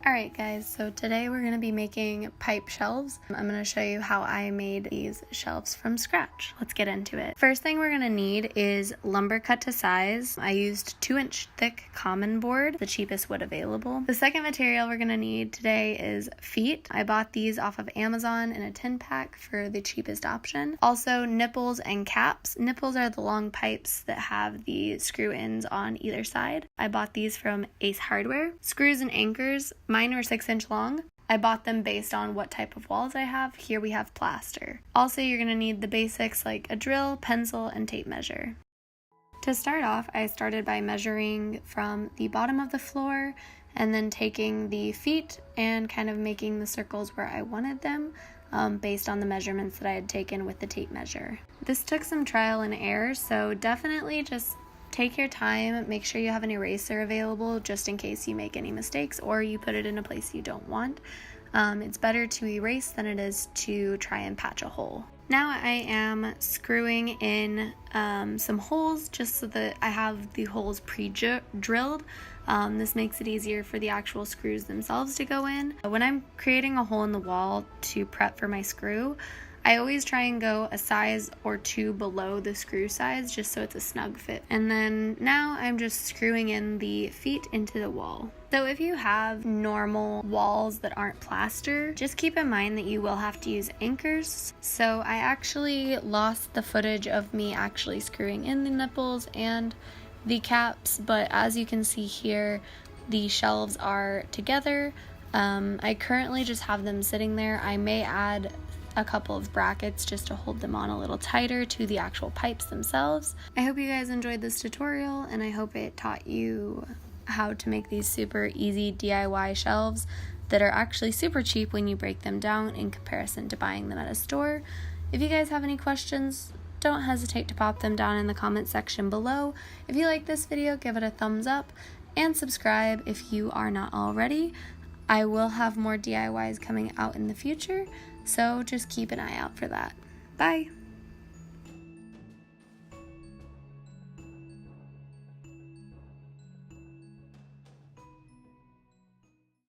Alright guys, so today we're going to be making pipe shelves. I'm going to show you how I made these shelves from scratch. Let's get into it. First thing we're going to need is lumber cut to size. I used 2-inch thick common board, the cheapest wood available. The second material we're going to need today is feet. I bought these off of Amazon in a 10-pack for the cheapest option. Also nipples and caps. Nipples are the long pipes that have the screw ends on either side. I bought these from Ace Hardware. Screws and anchors. Mine were 6-inch long. I bought them based on what type of walls I have. Here we have plaster. Also, you're going to need the basics like a drill, pencil, and tape measure. To start off, I started by measuring from the bottom of the floor and then taking the feet and kind of making the circles where I wanted them based on the measurements that I had taken with the tape measure. This took some trial and error, so definitely just take your time, make sure you have an eraser available just in case you make any mistakes or you put it in a place you don't want. It's better to erase than it is to try and patch a hole. Now I am screwing in some holes just so that I have the holes pre-drilled. This makes it easier for the actual screws themselves to go in. When I'm creating a hole in the wall to prep for my screw, I always try and go a size or two below the screw size just so it's a snug fit. And then now I'm just screwing in the feet into the wall. So if you have normal walls that aren't plaster, just keep in mind that you will have to use anchors. So I actually lost the footage of me actually screwing in the nipples and the caps, but as you can see here, the shelves are together. I currently just have them sitting there. I may add a couple of brackets just to hold them on a little tighter to the actual pipes themselves. I hope you guys enjoyed this tutorial and I hope it taught you how to make these super easy DIY shelves that are actually super cheap when you break them down in comparison to buying them at a store. If you guys have any questions, don't hesitate to pop them down in the comment section below. If you like this video, give it a thumbs up and subscribe if you are not already. I will have more DIYs coming out in the future, so just keep an eye out for that. Bye!